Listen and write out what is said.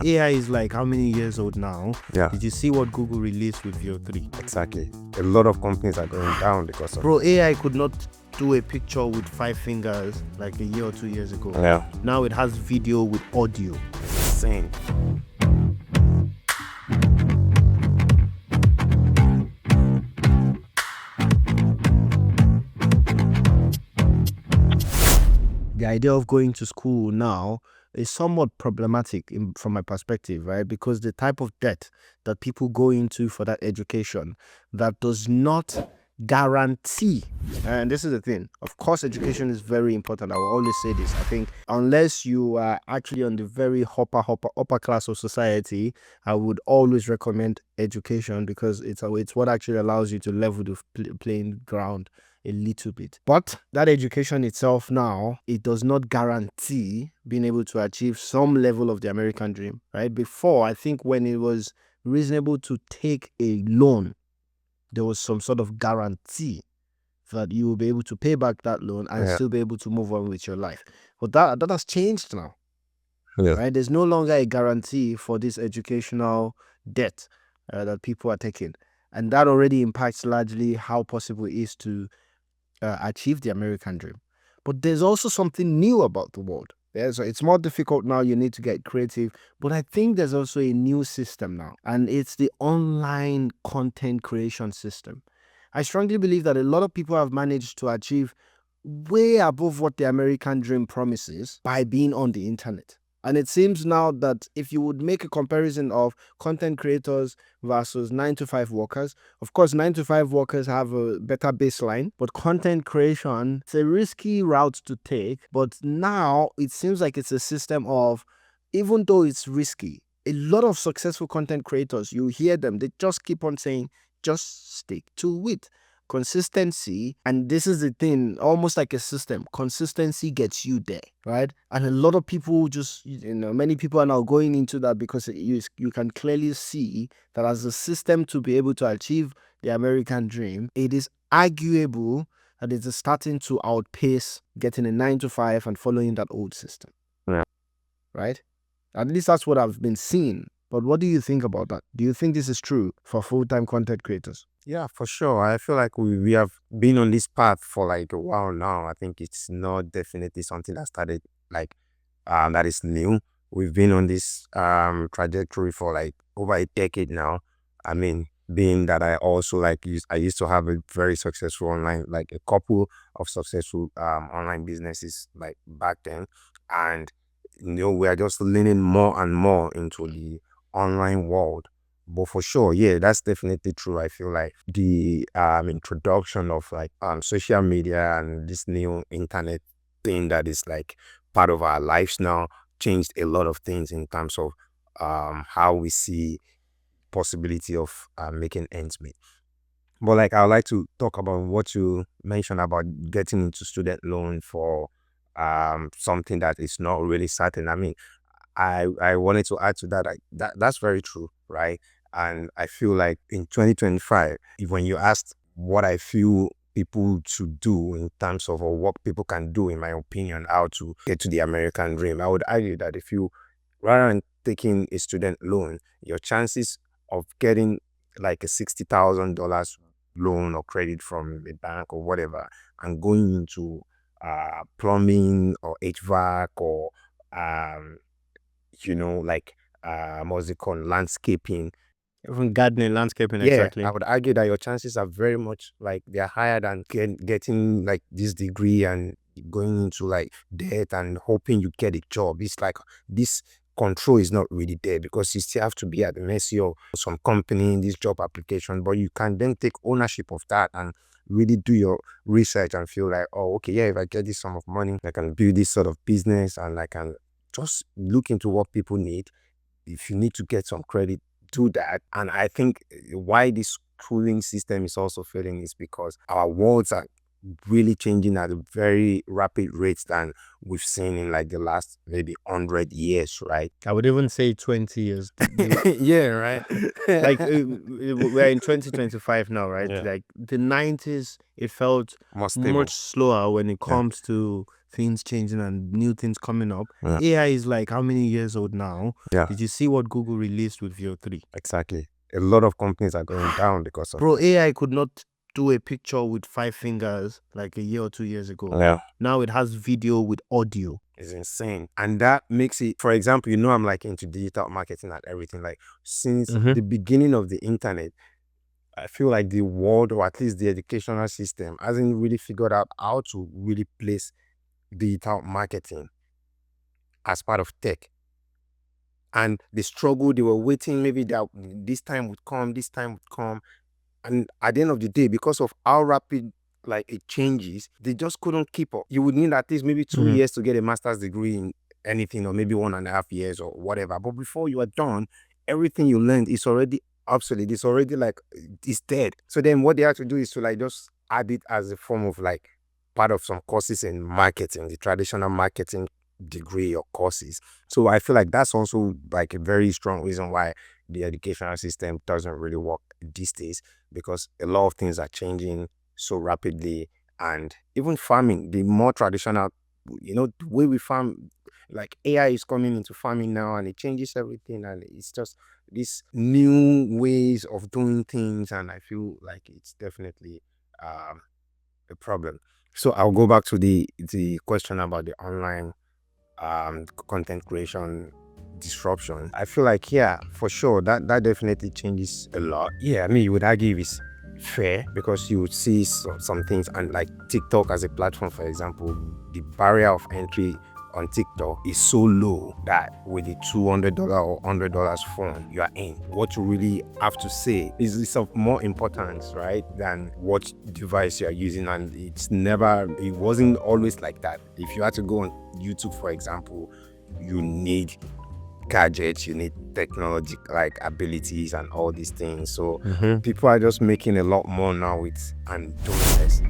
AI is like how many years old now? Yeah. Did you see what Google released with Veo 3? Exactly. A lot of companies are going down because of Bro, AI could not do a picture with 5 fingers like a year or 2 years ago. Yeah. Now it has video with audio. Insane. The idea of going to school now is somewhat problematic from my perspective, right? Because the type of debt that people go into for that education that does not guarantee, and this is the thing, of course education is very important. I will always say this. I think unless you are actually on the very upper class of society, I would always recommend education, because it's what actually allows you to level the playing ground a little bit. But that education itself now, it does not guarantee being able to achieve some level of the American dream, right? Before, I think when it was reasonable to take a loan, there was some sort of guarantee that you will be able to pay back that loan and still be able to move on with your life. But that has changed now, right? There's no longer a guarantee for this educational debt that people are taking. And that already impacts largely how possible it is to achieve the American dream. But there's also something new about the world. Yeah, so it's more difficult now. You need to get creative. But I think there's also a new system now, and it's the online content creation system. I strongly believe that a lot of people have managed to achieve way above what the American dream promises by being on the internet. And it seems now that if you would make a comparison of content creators versus 9-to-5 workers, of course, 9-to-5 workers have a better baseline, but content creation, it's a risky route to take. But now it seems like it's a system of, even though it's risky, a lot of successful content creators, you hear them, they just keep on saying, just stick to it. Consistency, and this is the thing, almost like a system, consistency gets you there, right? And a lot of people just, many people are now going into that because you can clearly see that as a system to be able to achieve the American dream, it is arguable that it is starting to outpace getting a 9-to-5 and following that old system. Yeah. Right? At least that's what I've been seeing. But what do you think about that? Do you think this is true for full-time content creators? Yeah, for sure. I feel like we have been on this path for like a while now. I think it's not definitely something that started like that is new. We've been on this trajectory for like over a decade now. I mean, being that I also I used to have a very successful online, like a couple of successful online businesses like back then. And we are just leaning more and more into the online world. But for sure, yeah, that's definitely true. I feel like the introduction of like social media and this new internet thing that is like part of our lives now changed a lot of things in terms of how we see possibility of making ends meet. But like I would like to talk about what you mentioned about getting into student loan for something that is not really certain. I mean, I wanted to add to that, that's very true, right? And I feel like in 2025, when you asked what I feel people should do in terms of, or what people can do, in my opinion, how to get to the American dream, I would argue that if you, rather than taking a student loan, your chances of getting like a $60,000 loan or credit from a bank or whatever, and going into plumbing or HVAC or like what's it called, landscaping, Even gardening, landscaping, yeah, exactly. I would argue that your chances are very much like they're higher than getting like this degree and going into like debt and hoping you get a job. It's like this control is not really there, because you still have to be at the mercy of some company in this job application. But you can then take ownership of that and really do your research and feel like, oh, okay, yeah, if I get this sum of money, I can build this sort of business, and I can just look into what people need. If you need to get some credit, do that. And I think why this schooling system is also failing is because our worlds are really changing at a very rapid rate than we've seen in like the last maybe 100 years, right? I would even say 20 years. Yeah, right. Like we're in 2025 now, right? Yeah. Like the 90s, it felt More stable. much slower when it Yeah. comes to things changing and new things coming up. Yeah. AI is like how many years old now? Yeah, Did you see what Google released with VO3? exactly. A lot of companies are going down because of Bro, it. AI could not do a picture with 5 fingers like a year or 2 years ago. Yeah. Now it has video with audio. It's insane. And that makes it, for example, I'm like into digital marketing and everything. Like since Mhm. the beginning of the internet, I feel like the world, or at least the educational system, hasn't really figured out how to really place digital marketing as part of tech. And the struggle, they were waiting, maybe that this time would come, this time would come. And at the end of the day, because of how rapid like it changes, they just couldn't keep up. You would need at least maybe 2 years to get a master's degree in anything, or maybe 1.5 years or whatever. But before you are done, everything you learned is already obsolete. It's already like it's dead. So then what they have to do is to like just add it as a form of like part of some courses in marketing, the traditional marketing degree or courses. So I feel like that's also like a very strong reason why the educational system doesn't really work these days, because a lot of things are changing so rapidly. And even farming, the more traditional, the way we farm, like AI is coming into farming now and it changes everything. And it's just these new ways of doing things. And I feel like it's definitely a problem. So I'll go back to the question about the online content creation disruption. I feel like, yeah, for sure, that definitely changes a lot. Yeah, I mean, you would argue it's fair because you would see some things, and like TikTok as a platform, for example, the barrier of entry on TikTok is so low that with the $200 or $100 phone, you are in. What you really have to say is of more importance, right, than what device you are using. And it wasn't always like that. If you had to go on YouTube, for example, you need gadgets, you need technology like abilities and all these things. So people are just making a lot more now with and doing less.